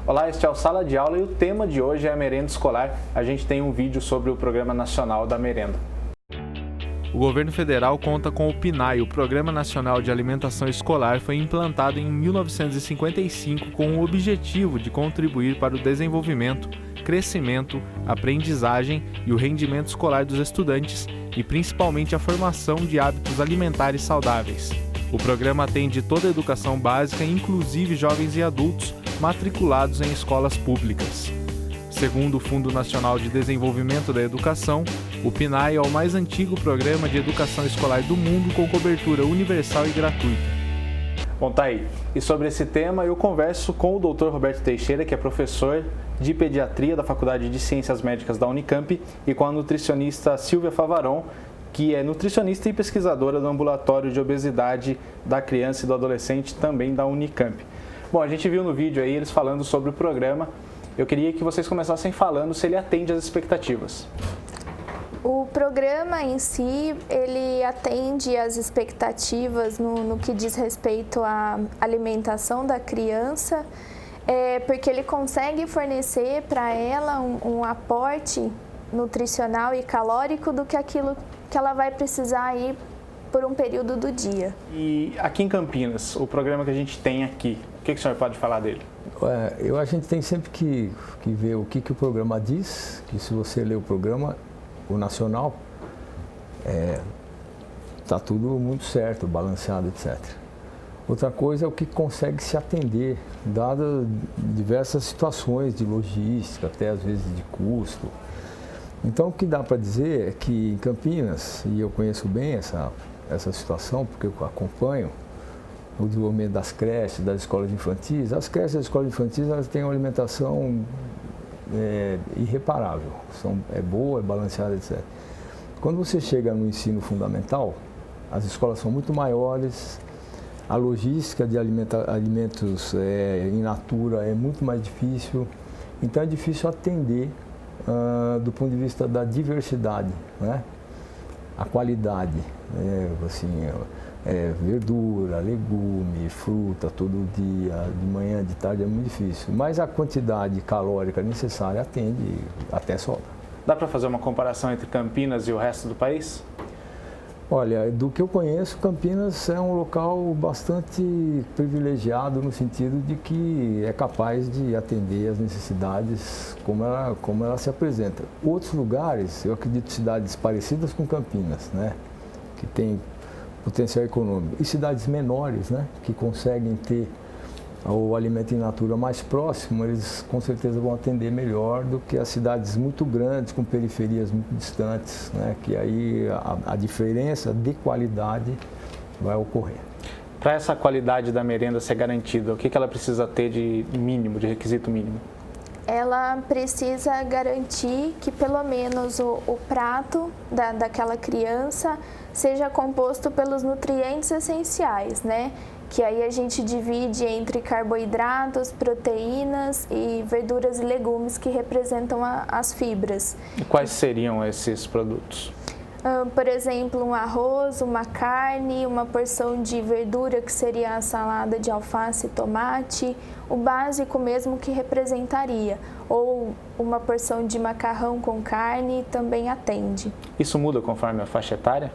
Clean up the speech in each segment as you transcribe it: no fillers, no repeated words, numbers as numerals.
Olá, este é o Sala de Aula e o tema de hoje é a merenda escolar. A gente tem um vídeo sobre o Programa Nacional da Merenda. O governo federal conta com o PNAE, o Programa Nacional de Alimentação Escolar, foi implantado em 1955 com o objetivo de contribuir para o desenvolvimento, crescimento, aprendizagem e o rendimento escolar dos estudantes e principalmente a formação de hábitos alimentares saudáveis. O programa atende toda a educação básica, inclusive jovens e adultos matriculados em escolas públicas. Segundo o Fundo Nacional de Desenvolvimento da Educação, o PNAE é o mais antigo programa de educação escolar do mundo com cobertura universal e gratuita. Bom, tá aí. E sobre esse tema eu converso com o Dr. Roberto Teixeira, que é professor de Pediatria da Faculdade de Ciências Médicas da Unicamp, e com a nutricionista Silvia Favaron, que é nutricionista e pesquisadora do Ambulatório de Obesidade da Criança e do Adolescente, também da Unicamp. Bom, a gente viu no vídeo aí eles falando sobre o programa. Eu queria que vocês começassem falando se ele atende às expectativas. O programa em si, ele atende às expectativas no que diz respeito à alimentação da criança, porque ele consegue fornecer para ela um aporte nutricional e calórico do que aquilo que ela vai precisar aí por um período do dia. E aqui em Campinas, o programa que a gente tem aqui, o que o senhor pode falar dele? A gente tem sempre que ver o que o programa diz, que se você ler o programa, o nacional, está tudo muito certo, balanceado, etc. Outra coisa é o que consegue se atender, dadas diversas situações de logística, até às vezes de custo. Então, o que dá para dizer é que em Campinas, e eu conheço bem essa situação, porque eu acompanho o desenvolvimento das creches, das escolas infantis. As creches e as escolas infantis, elas têm uma alimentação irreparável, é boa, é balanceada, etc. Quando você chega no ensino fundamental, as escolas são muito maiores, a logística de alimentos in natura é muito mais difícil, então é difícil atender do ponto de vista da diversidade, né? A qualidade, verdura, legume, fruta todo dia, de manhã, de tarde é muito difícil, mas a quantidade calórica necessária atende, até sobra. Dá para fazer uma comparação entre Campinas e o resto do país? Olha, do que eu conheço, Campinas é um local bastante privilegiado no sentido de que é capaz de atender as necessidades como ela se apresenta. Outros lugares, eu acredito cidades parecidas com Campinas, né, que tem potencial econômico, e cidades menores, né, que conseguem ter o alimento in natura mais próximo, eles com certeza vão atender melhor do que as cidades muito grandes, com periferias muito distantes, né, que aí a diferença de qualidade vai ocorrer. Para essa qualidade da merenda ser garantida, o que ela precisa ter de mínimo, de requisito mínimo? Ela precisa garantir que pelo menos o prato daquela criança seja composto pelos nutrientes essenciais, né? Que aí a gente divide entre carboidratos, proteínas e verduras e legumes que representam as fibras. E quais seriam esses produtos? Por exemplo, um arroz, uma carne, uma porção de verdura que seria a salada de alface e tomate, o básico mesmo que representaria, ou uma porção de macarrão com carne também atende. Isso muda conforme a faixa etária?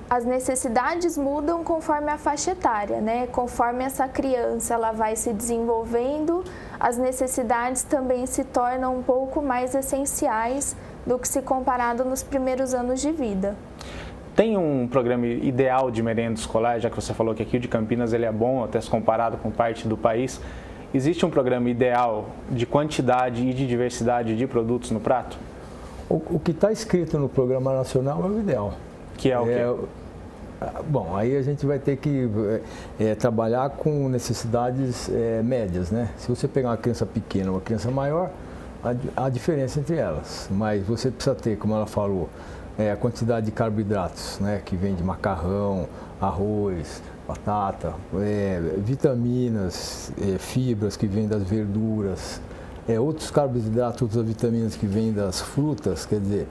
As necessidades mudam conforme a faixa etária, né? Conforme essa criança ela vai se desenvolvendo, as necessidades também se tornam um pouco mais essenciais do que se comparado nos primeiros anos de vida. Tem um programa ideal de merenda escolar, já que você falou que aqui o de Campinas ele é bom, até se comparado com parte do país. Existe um programa ideal de quantidade e de diversidade de produtos no prato? O que está escrito no Programa Nacional é o ideal. Que é o quê? Bom, aí a gente vai ter que trabalhar com necessidades médias, né? Se você pegar uma criança pequena e uma criança maior, há diferença entre elas, mas você precisa ter, como ela falou, a quantidade de carboidratos, né? Que vem de macarrão, arroz, batata, vitaminas, fibras que vêm das verduras, outros carboidratos, outras vitaminas que vêm das frutas, quer dizer,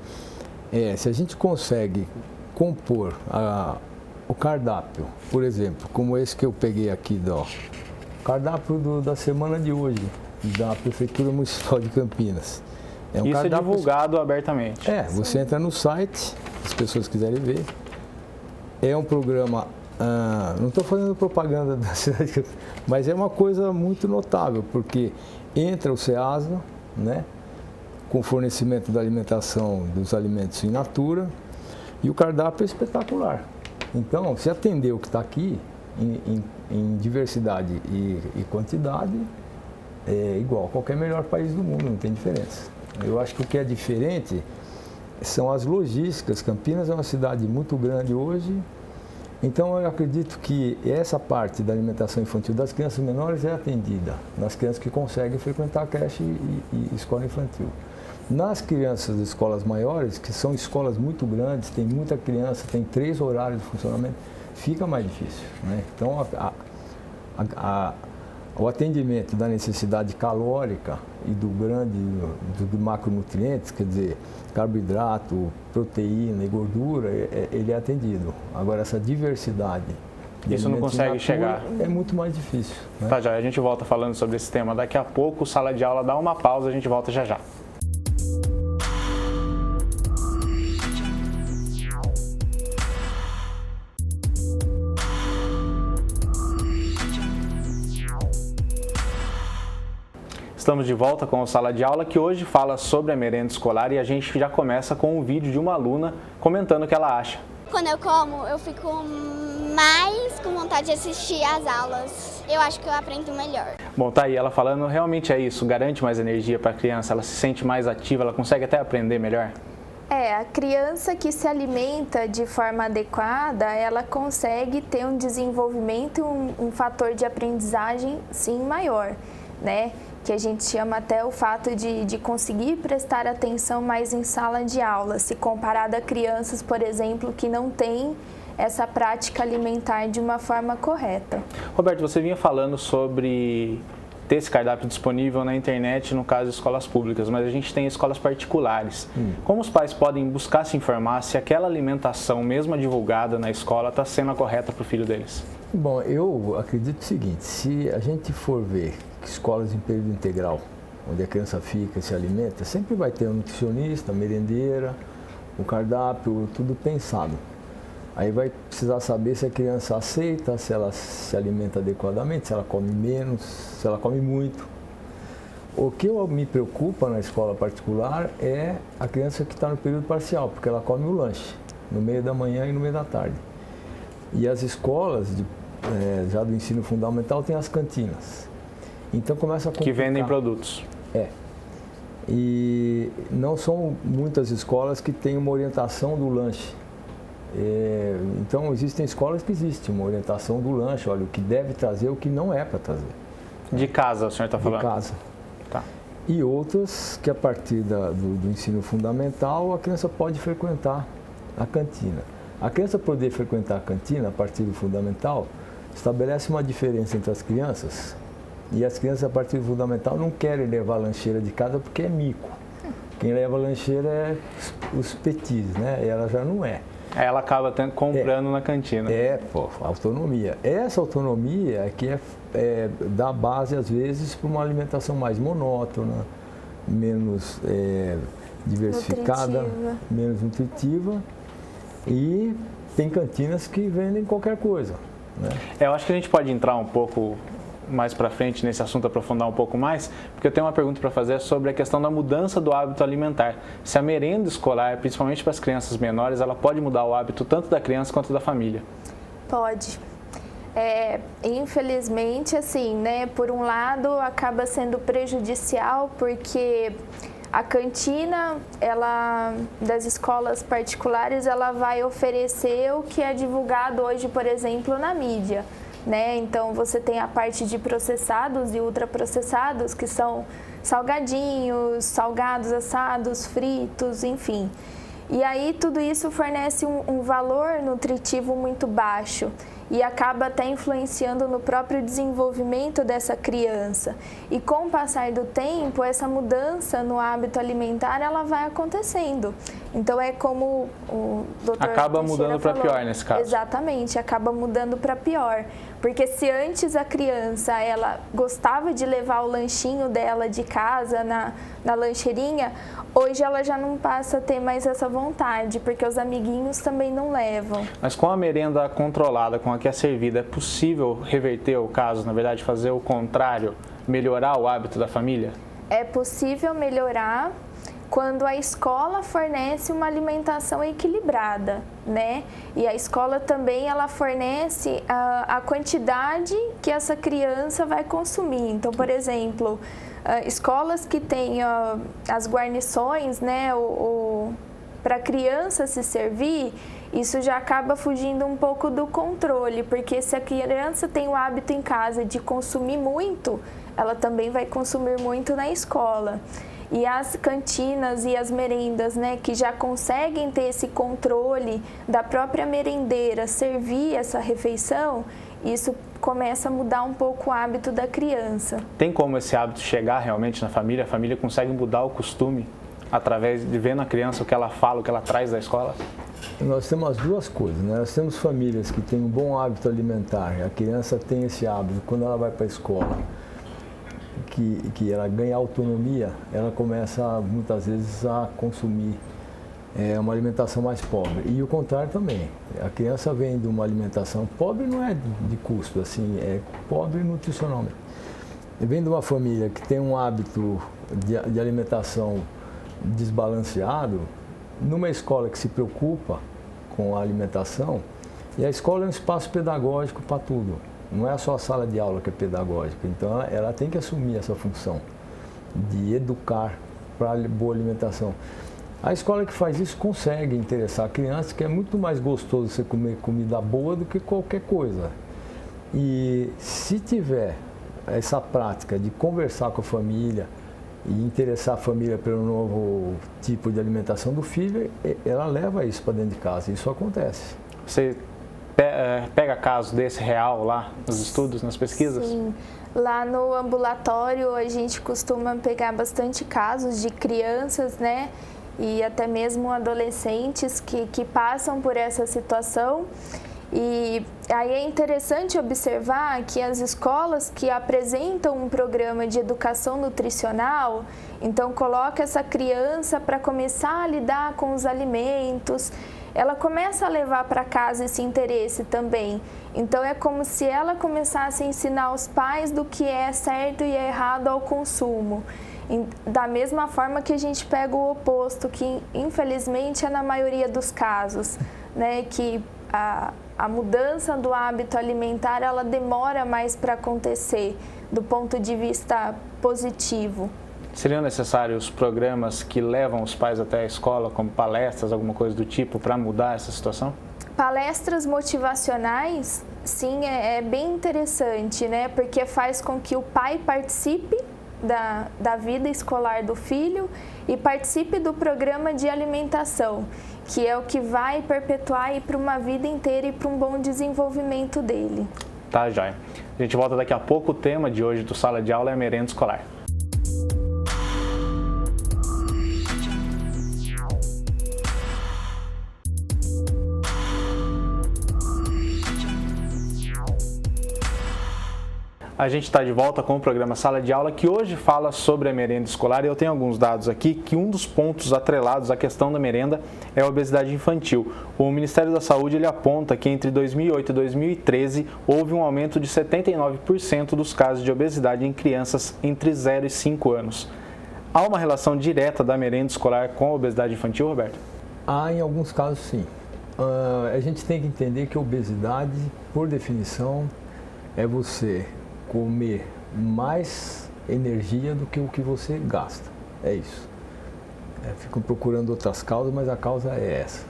se a gente consegue compor o cardápio, por exemplo, como esse que eu peguei aqui, cardápio da semana de hoje, da Prefeitura Municipal de Campinas. Isso é divulgado abertamente. Você entra no site, se as pessoas quiserem ver. É um programa, não estou fazendo propaganda da cidade de Campinas, mas é uma coisa muito notável, porque entra o SEASA, né, com fornecimento da alimentação, dos alimentos in natura, e o cardápio é espetacular. Então, se atender o que está aqui, em diversidade e quantidade, é igual a qualquer melhor país do mundo, não tem diferença. Eu acho que o que é diferente são as logísticas. Campinas é uma cidade muito grande hoje, então eu acredito que essa parte da alimentação infantil das crianças menores é atendida nas crianças que conseguem frequentar a creche e escola infantil. Nas crianças de escolas maiores, que são escolas muito grandes, tem muita criança, tem 3 horários de funcionamento, fica mais difícil, né? Então, o atendimento da necessidade calórica e dos macronutrientes, quer dizer, carboidrato, proteína e gordura, ele é atendido. Agora, essa diversidade... Isso não consegue chegar. É muito mais difícil, né? Tá, já a gente volta falando sobre esse tema daqui a pouco. Sala de aula dá uma pausa, a gente volta já já. Estamos de volta com a Sala de Aula, que hoje fala sobre a merenda escolar, e a gente já começa com um vídeo de uma aluna comentando o que ela acha. Quando eu como, eu fico mais com vontade de assistir às aulas. Eu acho que eu aprendo melhor. Bom, tá aí ela falando, realmente é isso, garante mais energia para a criança, ela se sente mais ativa, ela consegue até aprender melhor? A criança que se alimenta de forma adequada, ela consegue ter um desenvolvimento e um fator de aprendizagem, sim, maior, né? Que a gente chama até o fato de conseguir prestar atenção mais em sala de aula, se comparado a crianças, por exemplo, que não têm essa prática alimentar de uma forma correta. Roberto, você vinha falando sobre ter esse cardápio disponível na internet, no caso de escolas públicas, mas a gente tem escolas particulares. Como os pais podem buscar se informar se aquela alimentação, mesmo divulgada na escola, está sendo a correta para o filho deles? Bom, eu acredito o seguinte, se a gente for ver que escolas em período integral, onde a criança fica e se alimenta, sempre vai ter um nutricionista, merendeira, o cardápio, tudo pensado. Aí vai precisar saber se a criança aceita, se ela se alimenta adequadamente, se ela come menos, se ela come muito. O que me preocupa na escola particular é a criança que está no período parcial, porque ela come o lanche, no meio da manhã e no meio da tarde. E as escolas, já do ensino fundamental, têm as cantinas. Então começa a complicar. Que vendem produtos. E não são muitas escolas que têm uma orientação do lanche. Então existem escolas que existe uma orientação do lanche, olha, o que deve trazer, o que não é para trazer. De casa, o senhor está falando? De casa. Tá. E outras que a partir do ensino fundamental a criança pode frequentar a cantina. A criança poder frequentar a cantina a partir do fundamental estabelece uma diferença entre as crianças. E as crianças, a partir do fundamental, não querem levar a lancheira de casa porque é mico. Quem leva a lancheira é os petis, né? E ela já não é. Ela acaba comprando na cantina. Autonomia. Essa autonomia é que dá base, às vezes, para uma alimentação mais monótona, menos diversificada, menos nutritiva. E tem cantinas que vendem qualquer coisa, né? Eu acho que a gente pode entrar um pouco mais para frente nesse assunto, aprofundar um pouco mais, porque eu tenho uma pergunta para fazer sobre a questão da mudança do hábito alimentar. Se a merenda escolar, principalmente para as crianças menores, ela pode mudar o hábito tanto da criança quanto da família? Pode. Infelizmente, assim, né, por um lado acaba sendo prejudicial porque a cantina, das escolas particulares, ela vai oferecer o que é divulgado hoje, por exemplo, na mídia, né? Então você tem a parte de processados e ultraprocessados, que são salgadinhos, salgados, assados, fritos, enfim. E aí tudo isso fornece um valor nutritivo muito baixo e acaba até influenciando no próprio desenvolvimento dessa criança. E com o passar do tempo, essa mudança no hábito alimentar, ela vai acontecendo. Então é como o doutor acaba mudando para pior nesse caso. Exatamente, acaba mudando para pior. Porque se antes a criança ela gostava de levar o lanchinho dela de casa na lancheirinha, hoje ela já não passa a ter mais essa vontade, porque os amiguinhos também não levam. Mas com a merenda controlada, com a que é servida, é possível reverter o caso, na verdade fazer o contrário, melhorar o hábito da família? É possível melhorar quando a escola fornece uma alimentação equilibrada, né? E a escola também ela fornece a quantidade que essa criança vai consumir. Então, por exemplo, escolas que têm as guarnições, né, para a criança se servir, isso já acaba fugindo um pouco do controle, porque se a criança tem o hábito em casa de consumir muito, ela também vai consumir muito na escola. E as cantinas e as merendas, né, que já conseguem ter esse controle da própria merendeira servir essa refeição, isso começa a mudar um pouco o hábito da criança. Tem como esse hábito chegar realmente na família? A família consegue mudar o costume através de ver na criança o que ela fala, o que ela traz da escola? Nós temos as duas coisas, né? Nós temos famílias que têm um bom hábito alimentar, a criança tem esse hábito, quando ela vai para a escola, que ela ganha autonomia, ela começa muitas vezes a consumir uma alimentação mais pobre. E o contrário também, a criança vem de uma alimentação pobre, não é de custo, assim, é pobre nutricionalmente. Vem de uma família que tem um hábito de alimentação desbalanceado, numa escola que se preocupa com a alimentação, e a escola é um espaço pedagógico para tudo. Não é só a sala de aula que é pedagógica, então ela tem que assumir essa função de educar para boa alimentação. A escola que faz isso consegue interessar a criança, que é muito mais gostoso você comer comida boa do que qualquer coisa. E se tiver essa prática de conversar com a família e interessar a família pelo novo tipo de alimentação do filho, ela leva isso para dentro de casa, e isso acontece. Você pega caso desse real lá nos estudos, nas pesquisas? Sim, lá no ambulatório a gente costuma pegar bastante casos de crianças, né, e até mesmo adolescentes que passam por essa situação. E aí é interessante observar que as escolas que apresentam um programa de educação nutricional, então coloca essa criança para começar a lidar com os alimentos, ela começa a levar para casa esse interesse também. Então é como se ela começasse a ensinar os pais do que é certo e é errado ao consumo. Da mesma forma que a gente pega o oposto, que infelizmente é na maioria dos casos, né, que a mudança do hábito alimentar ela demora mais para acontecer do ponto de vista positivo. Seriam necessários programas que levam os pais até a escola, como palestras, alguma coisa do tipo, para mudar essa situação? Palestras motivacionais, sim, é bem interessante, né? Porque faz com que o pai participe da vida escolar do filho e participe do programa de alimentação, que é o que vai perpetuar para uma vida inteira e para um bom desenvolvimento dele. Tá, joia. A gente volta daqui a pouco. O tema de hoje do Sala de Aula é a merenda escolar. A gente está de volta com o programa Sala de Aula, que hoje fala sobre a merenda escolar, e eu tenho alguns dados aqui que um dos pontos atrelados à questão da merenda é a obesidade infantil. O Ministério da Saúde ele aponta que entre 2008 e 2013 houve um aumento de 79% dos casos de obesidade em crianças entre 0 e 5 anos. Há uma relação direta da merenda escolar com a obesidade infantil, Roberto? Há em alguns casos, sim. A gente tem que entender que a obesidade, por definição, é você comer mais energia do que o que você gasta. É isso. Ficam procurando outras causas, mas a causa é essa.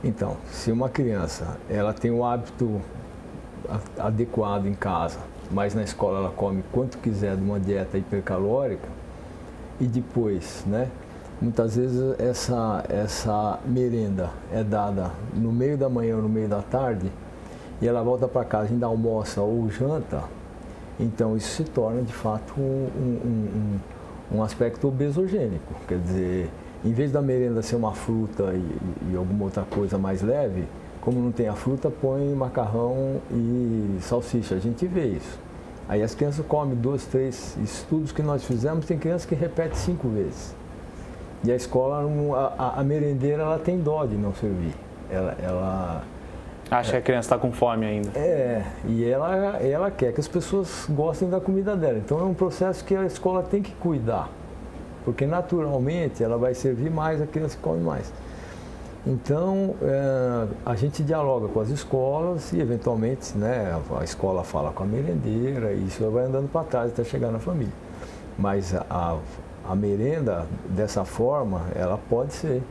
Então, se uma criança ela tem o hábito adequado em casa, mas na escola ela come quanto quiser de uma dieta hipercalórica, e depois, né, muitas vezes essa merenda é dada no meio da manhã ou no meio da tarde, e ela volta para casa e ainda almoça ou janta, então isso se torna de fato um aspecto obesogênico. Quer dizer, em vez da merenda ser uma fruta e alguma outra coisa mais leve, como não tem a fruta, põe macarrão e salsicha. A gente vê isso. Aí as crianças comem 2, 3 estudos que nós fizemos, tem crianças que repetem 5 vezes. E a escola, a merendeira, ela tem dó de não servir. Ela acha que a criança está com fome ainda. E ela quer que as pessoas gostem da comida dela. Então é um processo que a escola tem que cuidar. Porque naturalmente ela vai servir mais, a criança come mais. Então, a gente dialoga com as escolas e, eventualmente, né, a escola fala com a merendeira e isso vai andando para trás até chegar na família. Mas a merenda, dessa forma, ela pode ser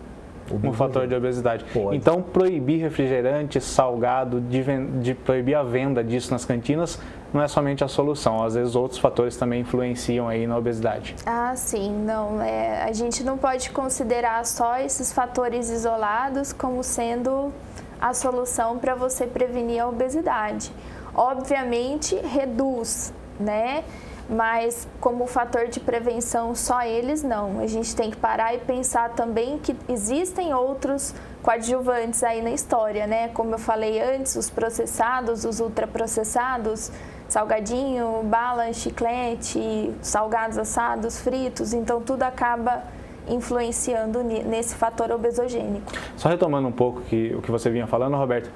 um fator de obesidade. Pode. Então, proibir refrigerante, salgado, de proibir a venda disso nas cantinas, não é somente a solução. Às vezes, outros fatores também influenciam aí na obesidade. Ah, sim. Não, a gente não pode considerar só esses fatores isolados como sendo a solução para você prevenir a obesidade. Obviamente, reduz, né? Mas como fator de prevenção, só eles não. A gente tem que parar e pensar também que existem outros coadjuvantes aí na história, né? Como eu falei antes, os processados, os ultraprocessados, salgadinho, bala, chiclete, salgados assados, fritos, então tudo acaba influenciando nesse fator obesogênico. Só retomando um pouco o que você vinha falando, Roberto,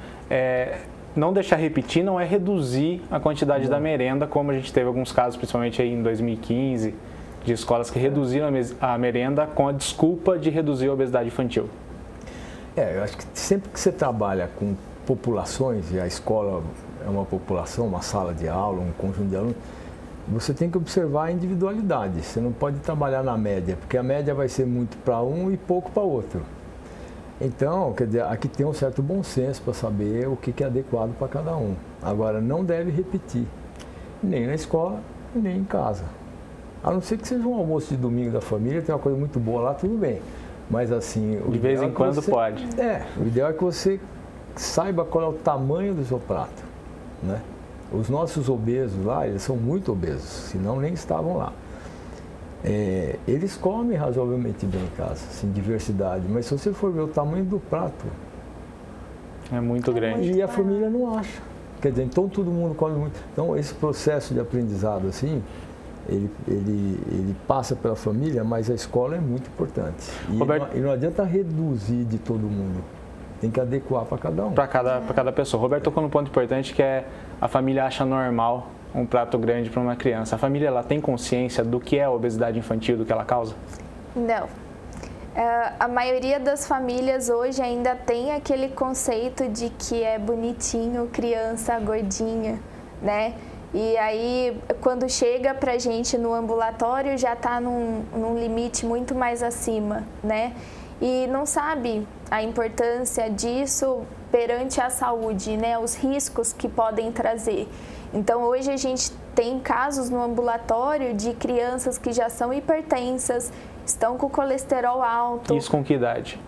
não deixar repetir não é reduzir a quantidade da merenda, como a gente teve alguns casos, principalmente aí em 2015, de escolas que reduziram a merenda com a desculpa de reduzir a obesidade infantil. Eu acho que sempre que você trabalha com populações, e a escola é uma população, uma sala de aula, um conjunto de alunos, você tem que observar a individualidade. Você não pode trabalhar na média, porque a média vai ser muito para um e pouco para outro. Então, quer dizer, aqui tem um certo bom senso para saber o que é adequado para cada um. Agora, não deve repetir, nem na escola, nem em casa. A não ser que seja um almoço de domingo da família, tem uma coisa muito boa lá, tudo bem. Mas assim... De vez em quando pode. O ideal é que você saiba qual é o tamanho do seu prato, né? Os nossos obesos lá, eles são muito obesos, senão nem estavam lá. Eles comem razoavelmente bem em casa, assim, diversidade, mas se você for ver o tamanho do prato... É muito grande. E a família não acha. Quer dizer, então todo mundo come muito. Então esse processo de aprendizado, assim, ele passa pela família, mas a escola é muito importante. E não adianta reduzir de todo mundo. Tem que adequar para cada um. Para cada pessoa. Roberto tocou num ponto importante que é a família acha normal um prato grande para uma criança. A família ela tem consciência do que é a obesidade infantil, do que ela causa? Não. A maioria das famílias hoje ainda tem aquele conceito de que é bonitinho, criança gordinha, né? E aí, quando chega pra gente no ambulatório, já está num limite muito mais acima, né? E não sabe a importância disso perante a saúde, né? Os riscos que podem trazer. Então, hoje a gente tem casos no ambulatório de crianças que já são hipertensas, estão com colesterol alto. Isso com que idade?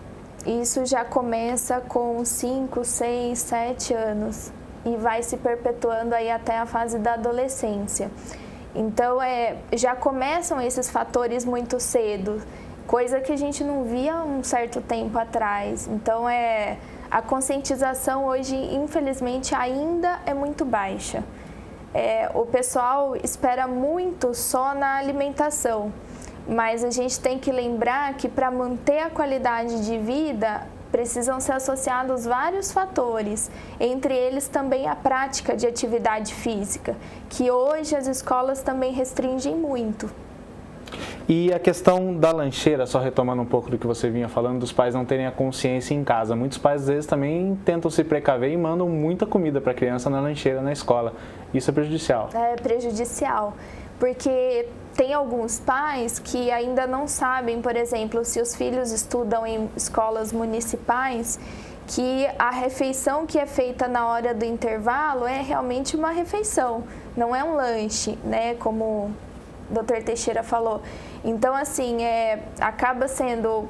Isso já começa com 5, 6, 7 anos e vai se perpetuando aí até a fase da adolescência. Então, já começam esses fatores muito cedo, coisa que a gente não via há um certo tempo atrás. Então, a conscientização hoje, infelizmente, ainda é muito baixa. O pessoal espera muito só na alimentação, mas a gente tem que lembrar que para manter a qualidade de vida precisam ser associados vários fatores, entre eles também a prática de atividade física, que hoje as escolas também restringem muito. E a questão da lancheira, só retomando um pouco do que você vinha falando, dos pais não terem a consciência em casa. Muitos pais, às vezes, também tentam se precaver e mandam muita comida para a criança na lancheira na escola. Isso é prejudicial. É prejudicial, porque tem alguns pais que ainda não sabem, por exemplo, se os filhos estudam em escolas municipais, que a refeição que é feita na hora do intervalo é realmente uma refeição, não é um lanche, né, como o Dr. Teixeira falou. Então, assim, acaba sendo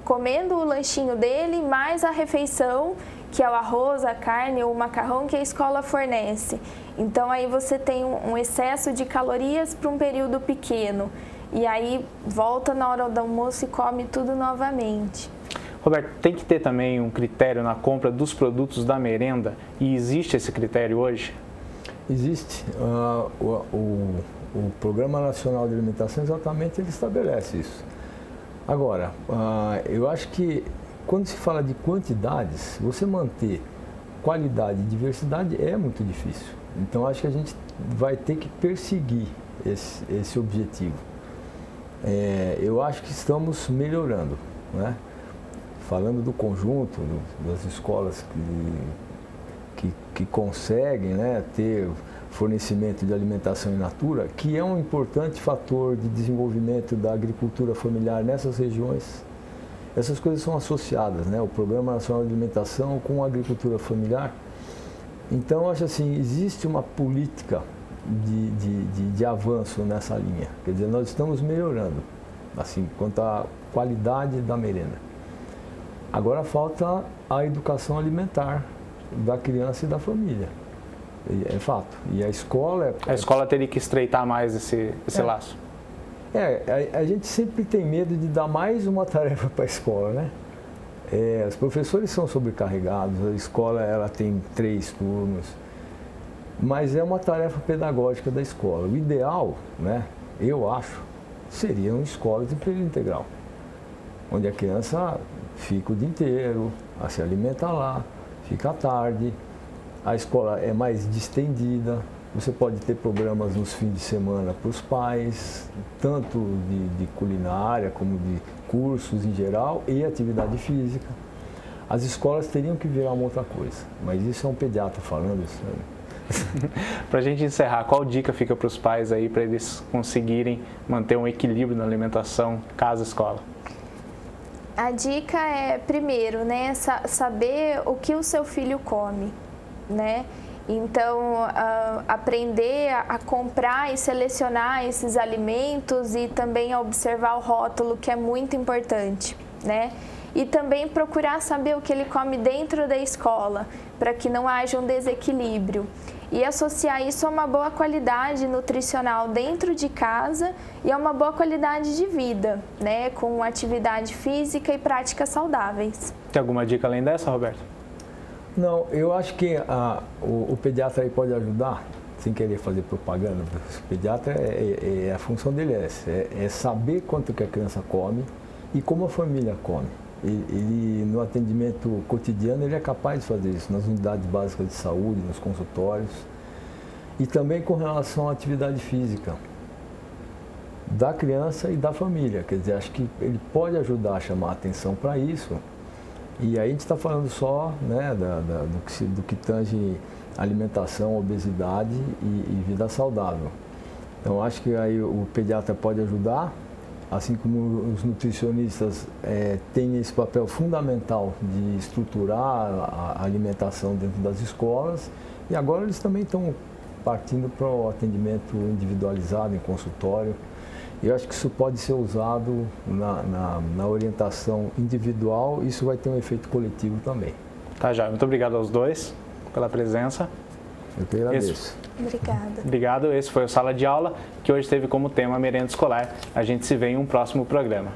comendo o lanchinho dele, mais a refeição, que é o arroz, a carne ou o macarrão que a escola fornece. Então, aí você tem um excesso de calorias para um período pequeno. e aí volta na hora do almoço e come tudo novamente. Roberto, tem que ter também um critério na compra dos produtos da merenda, e existe esse critério hoje? Existe. O Programa Nacional de Alimentação exatamente ele estabelece isso. Agora, eu acho que quando se fala de quantidades, você manter qualidade e diversidade é muito difícil. Então, acho que a gente vai ter que perseguir esse objetivo. Eu acho que estamos melhorando, né? Falando do conjunto das escolas que conseguem, né, ter fornecimento de alimentação in natura, que é um importante fator de desenvolvimento da agricultura familiar nessas regiões. Essas coisas são associadas, né? O Programa Nacional de Alimentação com a agricultura familiar. Então, acho assim, existe uma política de avanço nessa linha. Quer dizer, nós estamos melhorando, assim, quanto à qualidade da merenda. Agora falta a educação alimentar da criança e da família. É fato. E a escola... A escola teria que estreitar mais esse laço. A gente sempre tem medo de dar mais uma tarefa para a escola, né? Os professores são sobrecarregados, a escola ela tem 3 turnos, mas é uma tarefa pedagógica da escola. O ideal, né, eu acho, seriam escolas de período integral, onde a criança fica o dia inteiro, se alimenta lá, fica à tarde, a escola é mais distendida, você pode ter programas nos fins de semana para os pais, tanto de culinária como de cursos em geral e atividade física. As escolas teriam que virar uma outra coisa, mas isso é um pediatra falando isso. Né? Para a gente encerrar, qual dica fica para os pais aí para eles conseguirem manter um equilíbrio na alimentação casa-escola? A dica é, primeiro, né, saber o que o seu filho come, né? Então, aprender a comprar e selecionar esses alimentos e também a observar o rótulo, que é muito importante, né? E também procurar saber o que ele come dentro da escola, para que não haja um desequilíbrio. E associar isso a uma boa qualidade nutricional dentro de casa e a uma boa qualidade de vida, né? Com atividade física e práticas saudáveis. Tem alguma dica além dessa, Roberto? Não, eu acho que o pediatra aí pode ajudar, sem querer fazer propaganda. O pediatra, a função dele é saber quanto que a criança come e como a família come. Ele, no atendimento cotidiano, ele é capaz de fazer isso, nas unidades básicas de saúde, nos consultórios. E também com relação à atividade física da criança e da família. Quer dizer, acho que ele pode ajudar a chamar a atenção para isso. E aí a gente está falando só, né, do que tange alimentação, obesidade e vida saudável. Então acho que aí o pediatra pode ajudar, assim como os nutricionistas têm esse papel fundamental de estruturar a alimentação dentro das escolas. E agora eles também estão partindo para o atendimento individualizado em consultório. Eu acho que isso pode ser usado na orientação individual, isso vai ter um efeito coletivo também. Tá, já. Muito obrigado aos dois pela presença. Eu que agradeço. Obrigada. Obrigado. Esse foi o Sala de Aula, que hoje teve como tema merenda escolar. A gente se vê em um próximo programa.